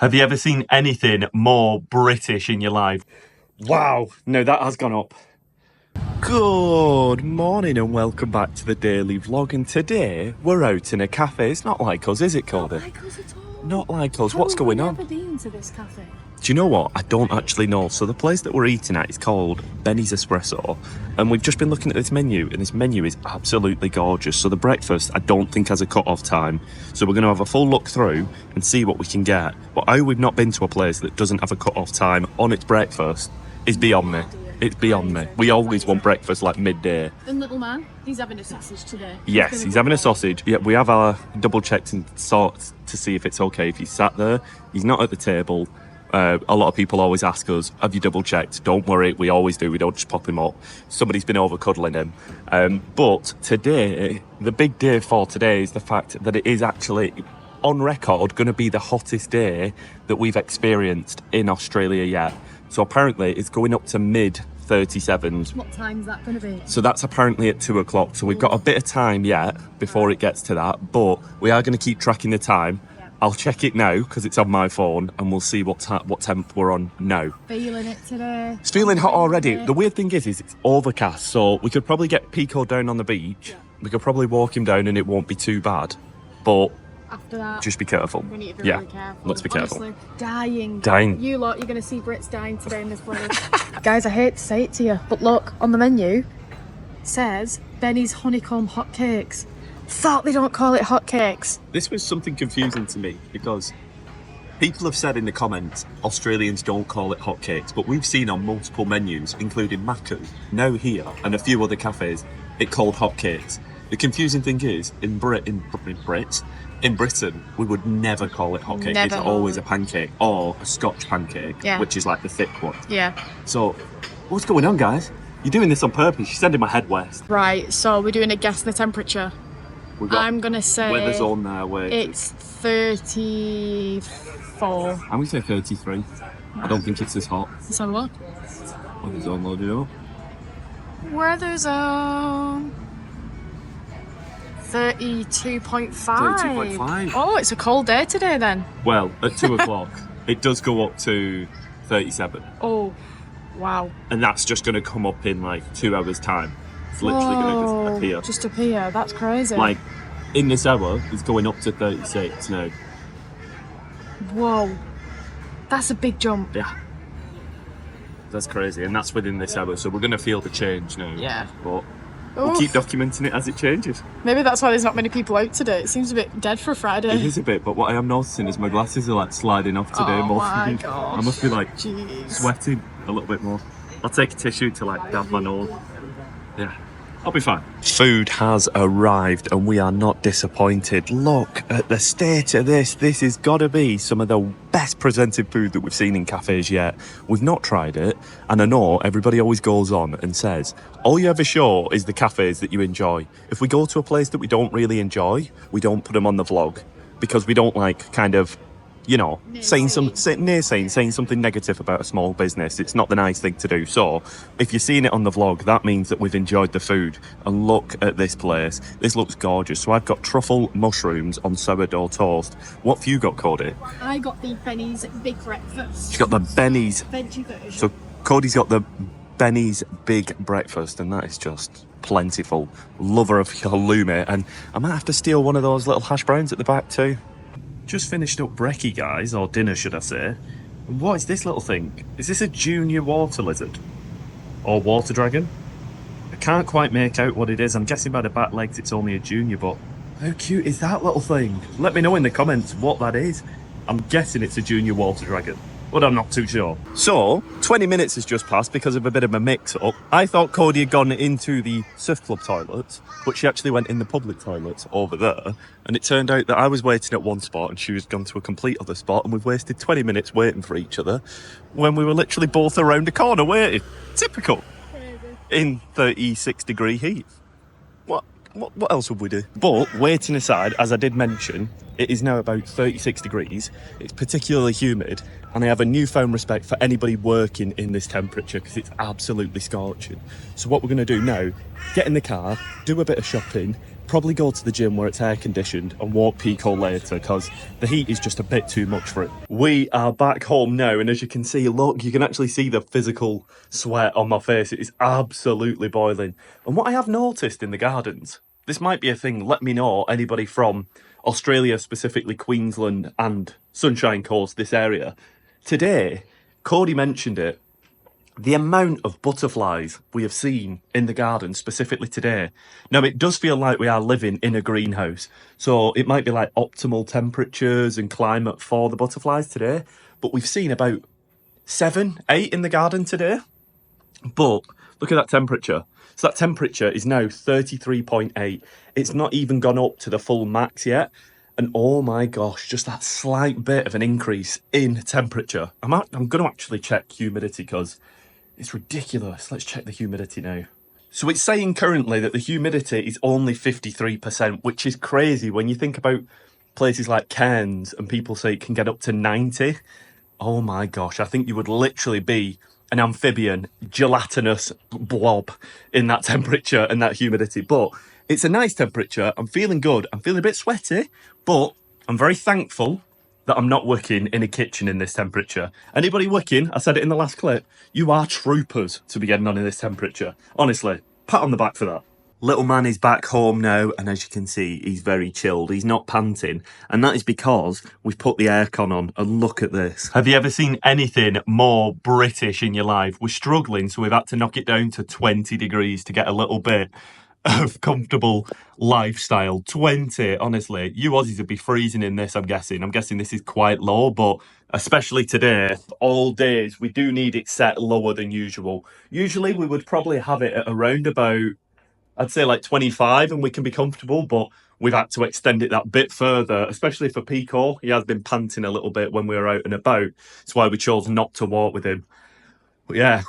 Have you ever seen anything more British in your life? Wow, no, that has gone up. Good morning and welcome back to the daily vlog. And today we're out in a cafe. It's not like us, is it, Cody? Not like us at all. Not like us. What's going on? I've never been to this cafe. Do you know what? I don't actually know. So the place that we're eating at is called Benny's Espresso, and we've just been looking at this menu, and this menu is absolutely gorgeous. So the breakfast, I don't think has a cut-off time. So we're going to have a full look through and see what we can get. But how we've not been to a place that doesn't have a cut-off time on its breakfast is beyond me. It's beyond me. We always want breakfast like midday. And little man, he's having a sausage today. Yes, he's having a sausage. Yeah, we have our double checked and sorts to see if it's okay if he's sat there. He's not at the table. A lot of people always ask us, have you double checked? Don't worry, we always do. We don't just pop him up. Somebody's been over cuddling him. But today, the big day for today is the fact that it is actually on record going to be the hottest day that we've experienced in Australia yet. So apparently it's going up to mid 37s. What time's that going to be? So that's apparently at 2 o'clock. So we've got a bit of time yet before it gets to that, but we are going to keep tracking the time. I'll check it now because it's on my phone, and we'll see what temp we're on now. Feeling it today. It's feeling hot already. The weird thing is it's overcast, so we could probably get Picco down on the beach. Yeah. We could probably walk him down and it won't be too bad. But after that, just be careful. We need to be really careful. Let's be careful. Honestly, dying. Dying. You lot, you're going to see Brits dying today in this place. Guys, I hate to say it to you, but look, on the menu, it says Benny's honeycomb hotcakes. Thought they don't call it hotcakes. This was something confusing to me because people have said in the comments Australians don't call it hotcakes, but we've seen on multiple menus, including Macca's, now here, and a few other cafes, it called hotcakes. The confusing thing is, in Britain, we would never call it hotcake. It's always a pancake or a Scotch pancake, which is like the thick one. Yeah. So, what's going on, guys? You're doing this on purpose. You're sending my head west. Right, so we're doing a guess the temperature. I'm going to say weather's on there. It's 34. I'm going to say 33. I don't think it's as hot. Let's have a look. Weather's on, load it up. Weather's on. 32.5. 32.5. Oh, it's a cold day today then. Well, at 2 o'clock, it does go up to 37. Oh, wow. And that's just going to come up in like 2 hours' time. It's literally going to just appear. Just appear. That's crazy. Like, in this hour, it's going up to 36 now. Whoa. That's a big jump. Yeah. That's crazy. And that's within this hour. So we're going to feel the change now. Yeah. But we'll keep documenting it as it changes. Maybe that's why there's not many people out today. It seems a bit dead for a Friday. It is a bit, but what I am noticing is my glasses are like sliding off today. Oh my gosh. I must be like sweating a little bit more. I'll take a tissue to like dab my nose. Yeah. I'll be fine. Food has arrived and we are not disappointed. Look at the state of this. This has got to be some of the best presented food that we've seen in cafes yet. We've not tried it, and I know everybody always goes on and says, all you ever show is the cafes that you enjoy. If we go to a place that we don't really enjoy, we don't put them on the vlog because we don't like kind of, you know, saying something negative about a small business. It's not the nice thing to do. So if you're seeing it on the vlog, that means that we've enjoyed the food. And look at this place. This looks gorgeous. So I've got truffle mushrooms on sourdough toast. What have you got, Cody? I got the Benny's Big Breakfast. She's got the Benny's veggie version. So Cody's got the Benny's Big Breakfast, and that is just plentiful. Lover of halloumi, and I might have to steal one of those little hash browns at the back too. Just finished up brekkie, guys, or dinner should I say. And what is this little thing? Is this a junior water lizard? Or water dragon? I can't quite make out what it is. I'm guessing by the back legs it's only a junior, but how cute is that little thing? Let me know in the comments what that is. I'm guessing it's a junior water dragon, but I'm not too sure. So, 20 minutes has just passed because of a bit of a mix-up. I thought Cody had gone into the surf club toilets, but she actually went in the public toilets over there. And it turned out that I was waiting at one spot and she was gone to a complete other spot, and we've wasted 20 minutes waiting for each other when we were literally both around the corner waiting. Typical. In 36-degree heat. What else would we do? But waiting aside, as I did mention, it is now about 36 degrees. It's particularly humid, and I have a newfound respect for anybody working in this temperature because it's absolutely scorching. So what we're going to do now, get in the car, do a bit of shopping, probably go to the gym where it's air conditioned and walk Picco later because the heat is just a bit too much for it. We are back home now, and as you can see, look, you can actually see the physical sweat on my face. It is absolutely boiling. And what I have noticed in the gardens, this might be a thing, let me know, anybody from Australia, specifically Queensland and Sunshine Coast, this area. Today, Cody mentioned it, the amount of butterflies we have seen in the garden, specifically today. Now, it does feel like we are living in a greenhouse, so it might be like optimal temperatures and climate for the butterflies today, but we've seen about 7, 8 in the garden today. But look at that temperature. So that temperature is now 33.8. It's not even gone up to the full max yet. And oh my gosh, just that slight bit of an increase in temperature. I'm going to actually check humidity because it's ridiculous. Let's check the humidity now. So it's saying currently that the humidity is only 53%, which is crazy when you think about places like Cairns and people say it can get up to 90. Oh my gosh, I think you would literally be an amphibian, gelatinous blob in that temperature and that humidity. But it's a nice temperature. I'm feeling good. I'm feeling a bit sweaty, but I'm very thankful that I'm not working in a kitchen in this temperature. Anybody working, I said it in the last clip, you are troopers to be getting on in this temperature. Honestly, pat on the back for that. Little man is back home now, and as you can see, he's very chilled. He's not panting, and that is because we've put the aircon on, and look at this. Have you ever seen anything more British in your life? We're struggling, so we've had to knock it down to 20 degrees to get a little bit of comfortable lifestyle. 20, honestly. You Aussies would be freezing in this, I'm guessing. I'm guessing this is quite low, but especially today, all days, we do need it set lower than usual. Usually, we would probably have it at around about, I'd say like 25 and we can be comfortable, but we've had to extend it that bit further, especially for Picco. He has been panting a little bit when we were out and about. That's why we chose not to walk with him. But yeah,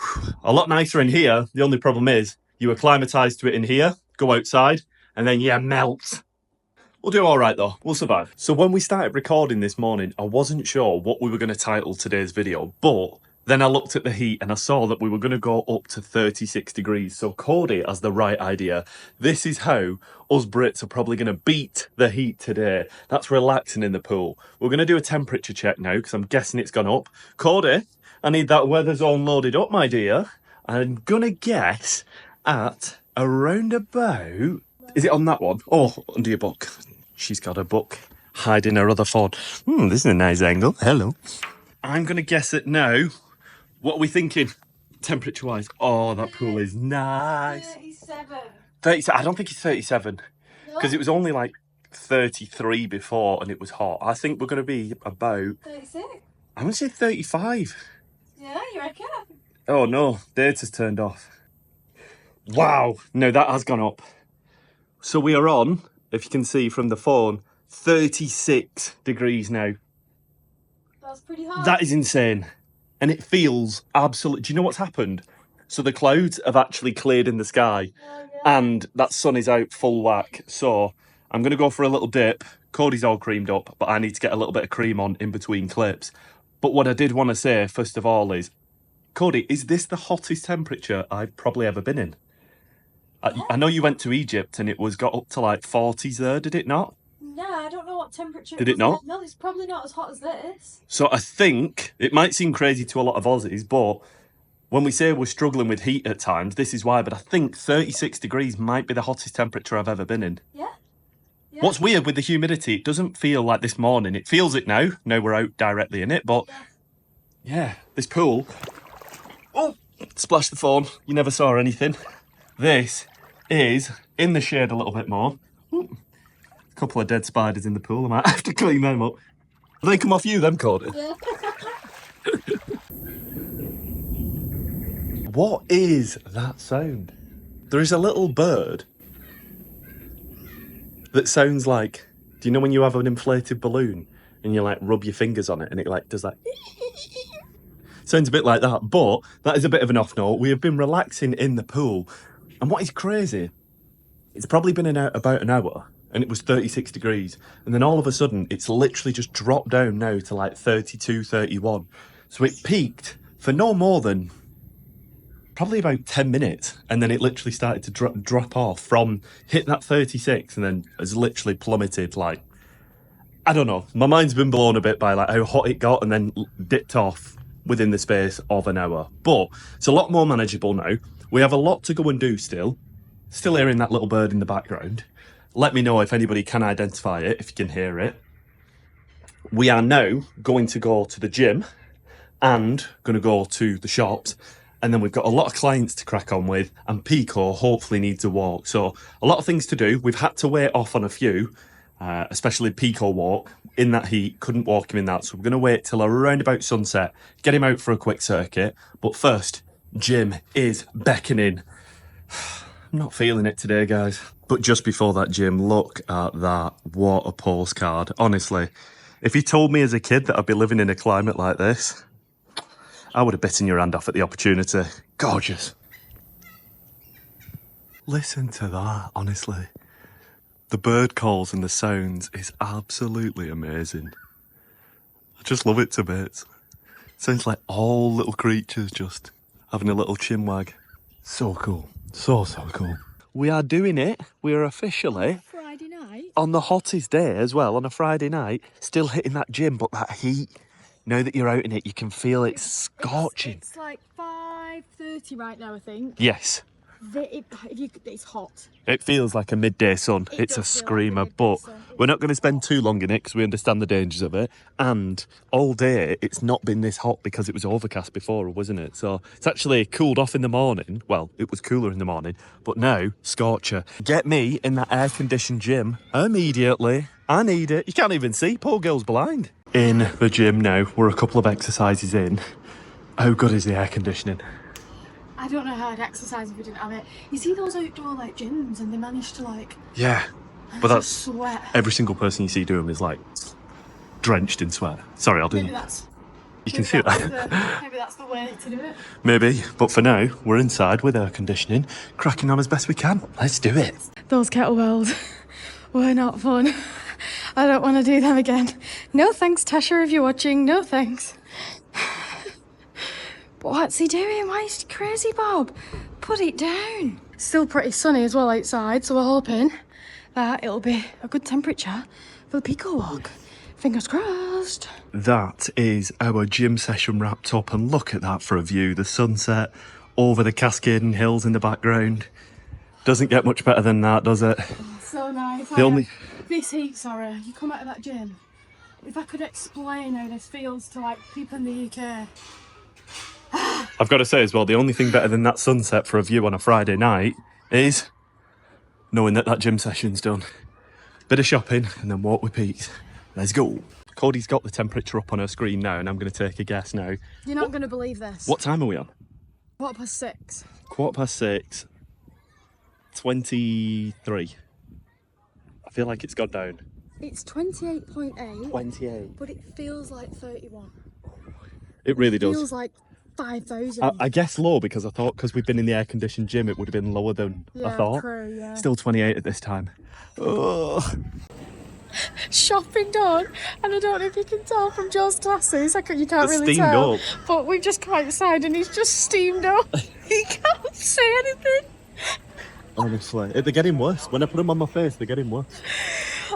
a lot nicer in here. The only problem is you acclimatise to it in here, go outside, and then yeah, melt. We'll do all right though, we'll survive. So when we started recording this morning, I wasn't sure what we were going to title today's video, but then I looked at the heat and I saw that we were going to go up to 36 degrees. So Cody has the right idea. This is how us Brits are probably going to beat the heat today. That's relaxing in the pool. We're going to do a temperature check now because I'm guessing it's gone up. Cody, I need that weather zone loaded up, my dear. I'm going to guess at around about... Is it on that one? Oh, under your book. She's got a book hiding her other phone. This is a nice angle. Hello. I'm going to guess it now. What are we thinking, temperature-wise? Oh, that pool is nice. 37. 37. I don't think it's 37. Because it was only like 33 before and it was hot. I think we're going to be about... 36. I'm going to say 35. Yeah, you reckon? Oh no, data's turned off. Wow, no, that has gone up. So we are on, if you can see from the phone, 36 degrees now. That's pretty hot. That is insane. And it feels absolute. Do you know what's happened? So the clouds have actually cleared in the sky and that sun is out full whack. So I'm going to go for a little dip. Cody's all creamed up, but I need to get a little bit of cream on in between clips. But what I did want to say, first of all, is, Cody, is this the hottest temperature I've probably ever been in? I know you went to Egypt and it got up to like 40s there, did it not? No, I don't know what temperature Did it not? No, it's probably not as hot as this. So I think, it might seem crazy to a lot of Aussies, but when we say we're struggling with heat at times, this is why, but I think 36 degrees might be the hottest temperature I've ever been in. Yeah. What's weird with the humidity, it doesn't feel like this morning. It feels it now. Now we're out directly in it, but yeah, this pool. Oh, splash the phone. You never saw anything. This is in the shade a little bit more. Ooh, a couple of dead spiders in the pool. I might have to clean them up. Do they come off you, them, Cody? Yeah. What is that sound? There is a little bird that sounds like, do you know when you have an inflated balloon and you like rub your fingers on it and it like does that? Sounds a bit like that, but that is a bit of an off note. We have been relaxing in the pool, and what is crazy, it's probably been about an hour and it was 36 degrees, and then all of a sudden it's literally just dropped down now to like 32, 31. So it peaked for no more than probably about 10 minutes. And then it literally started to drop off from hit that 36 and then has literally plummeted like, I don't know. My mind's been blown a bit by like how hot it got and then dipped off within the space of an hour. But it's a lot more manageable now. We have a lot to go and do still. Still hearing that little bird in the background. Let me know if anybody can identify it, if you can hear it. We are now going to go to the gym and going to go to the shops. And then we've got a lot of clients to crack on with, and Picco hopefully needs a walk. So a lot of things to do. We've had to wait off on a few, especially Picco walk. In that heat, couldn't walk him in that. So we're going to wait till around about sunset, get him out for a quick circuit. But first, gym is beckoning. I'm not feeling it today, guys. But just before that gym, look at that. What a postcard. Honestly, if you told me as a kid that I'd be living in a climate like this, I would have bitten your hand off at the opportunity. Gorgeous. Listen to that, honestly. The bird calls and the sounds is absolutely amazing. I just love it to bits. Sounds like all little creatures just having a little chin wag. So cool. So cool. We are doing it. We are officially Friday night. on the hottest day as well, on a Friday night, still hitting that gym, but that heat. Now that you're out in it, you can feel it scorching. It's like 5:30 right now, I think. Yes. It's hot. It feels like a midday sun. It It's a does feel like a screamer, midday but sun. we're not going to spend too long in it because we understand the dangers of it. And all day, it's not been this hot because it was overcast before, wasn't it? So it's actually cooled off in the morning. Well, it was cooler in the morning, but now, scorcher. Get me in that air-conditioned gym immediately. I need it. You can't even see. Poor girl's blind. In the gym now. We're a couple of exercises in. How good is the air conditioning? I don't know how I'd exercise if we didn't have it. You see those outdoor like gyms and they manage to like Yeah. But that's sweat. every single person you see do them is like drenched in sweat. Sorry, I'll do Maybe it. that's You can see that. maybe that's the way to do it. Maybe. But for now, we're inside with air conditioning, cracking on as best we can. Let's do it. Those kettlebells were not fun. I don't want to do them again. No thanks, Tasha, if you're watching. No thanks. What's he doing? Why is he crazy, Bob? Put it down. Still pretty sunny as well outside, so we're hoping that it'll be a good temperature for the Picco walk. Fingers crossed. That is our gym session wrapped up, and look at that for a view. The sunset over the cascading hills in the background. Doesn't get much better than that, does it? So nice. This heat, sorry, you come out of that gym. If I could explain how this feels to like people in the UK. I've got to say as well, the only thing better than that sunset for a view on a Friday night is knowing that that gym session's done. Bit of shopping and then walk with Pete. Let's go. Cody's got the temperature up on her screen now, and I'm going to take a guess now. You're not going to believe this. What time are we on? 6:15. 6:15. 23. I feel like it's gone down. It's 28.8. 28. But it feels like 31. It really does. Feels like 5,000. I guess low because I thought because we've been in the air-conditioned gym it would have been lower than I thought. True, yeah. Still 28 at this time. Oh. Shopping done, and I don't know if you can tell from Joe's glasses. You can't It's really steamed tell. up. But we've just come outside and he's just steamed up. He can't say anything. Honestly, they're getting worse. When I put them on my face, they're getting worse.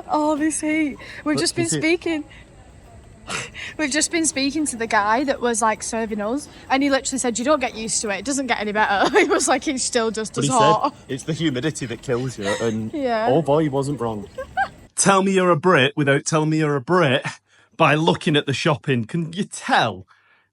Oh, this heat. We've just been speaking. We've just been speaking to the guy that was like serving us, and he literally said, "You don't get used to it. It doesn't get any better." He was like, "It's still just as hot." Said, it's the humidity that kills you, and Yeah. oh boy, he wasn't wrong. Tell me you're a Brit without telling me you're a Brit by looking at the shopping. Can you tell?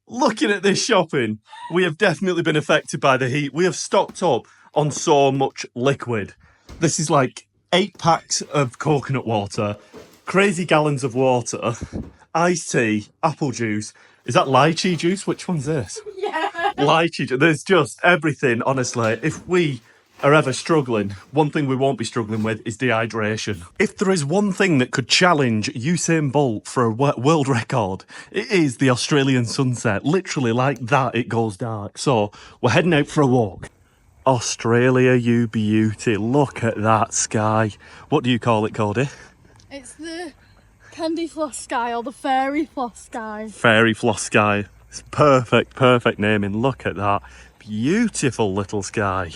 Looking at this shopping, we have definitely been affected by the heat. We have stocked up on so much liquid. This is like 8 packs of coconut water, crazy gallons of water, iced tea, apple juice. Is that lychee juice? Which one's this? Yeah. Lychee juice. There's just everything, honestly. If we are ever struggling, one thing we won't be struggling with is dehydration. If there is one thing that could challenge Usain Bolt for a world record, it is the Australian sunset. Literally like that, it goes dark. So we're heading out for a walk. Australia, you beauty. Look at that sky. What do you call it, Cody? It's the candy floss sky or the fairy floss sky. Fairy floss sky. It's perfect naming. Look at that. beautiful little sky.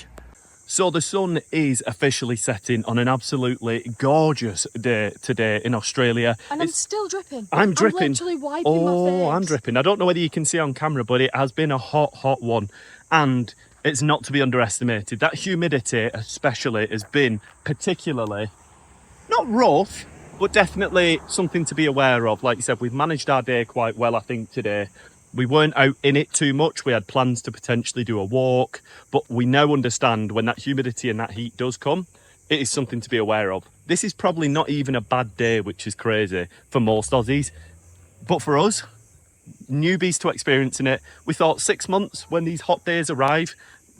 So the sun is officially setting on an absolutely gorgeous day today in Australia. And I'm still dripping. I'm dripping. I'm literally wiping my face. I'm dripping. I don't know whether you can see on camera, but it has been a hot one. And it's not to be underestimated. That humidity especially has been particularly, not rough, but definitely something to be aware of. Like you said, we've managed our day quite well, I think, today. We weren't out in it too much. We had plans to potentially do a walk, but we now understand when that humidity and that heat does come, it is something to be aware of. This is probably not even a bad day, which is crazy for most Aussies. But for us, newbies to experiencing it, we thought 6 months when these hot days arrive,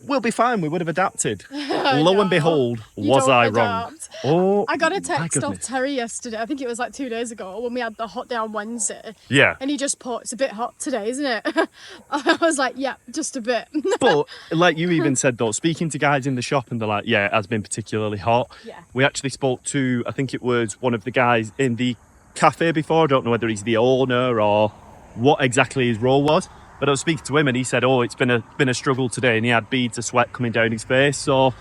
we'll be fine. We would have adapted. Lo and behold, was I wrong? Oh, I got a text off Terry yesterday. I think it was like 2 days ago when we had the hot day on Wednesday. Yeah. And he just put, it's a bit hot today, isn't it? I was like, yeah, just a bit. But like you even said though, speaking to guys in the shop and they're like, yeah, it has been particularly hot. Yeah. We actually spoke to, I think it was one of the guys in the cafe before. I don't know whether he's the owner or what exactly his role was. But I was speaking to him and he said, oh, it's been a struggle today, and he had beads of sweat coming down his face. So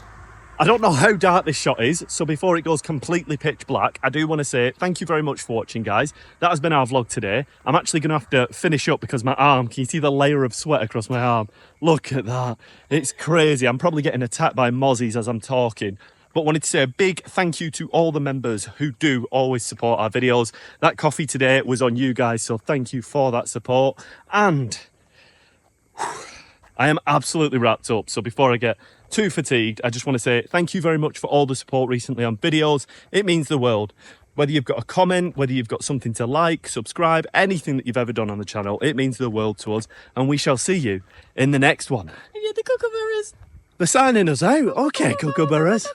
I don't know how dark this shot is. So before it goes completely pitch black, I do want to say thank you very much for watching, guys. That has been our vlog today. I'm actually going to have to finish up because my arm, can you see the layer of sweat across my arm? Look at that. It's crazy. I'm probably getting attacked by mozzies as I'm talking. But wanted to say a big thank you to all the members who do always support our videos. That coffee today was on you guys, so thank you for that support. And I am absolutely wrapped up. So before I get too fatigued, I just want to say thank you very much for all the support recently on videos. It means the world. Whether you've got a comment, whether you've got something to like, subscribe, anything that you've ever done on the channel, it means the world to us. And we shall see you in the next one. Yeah, the kookaburras. They're signing us out. Okay, kookaburras.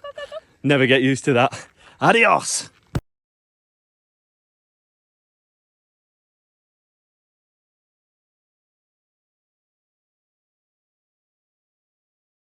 Never get used to that. Adios.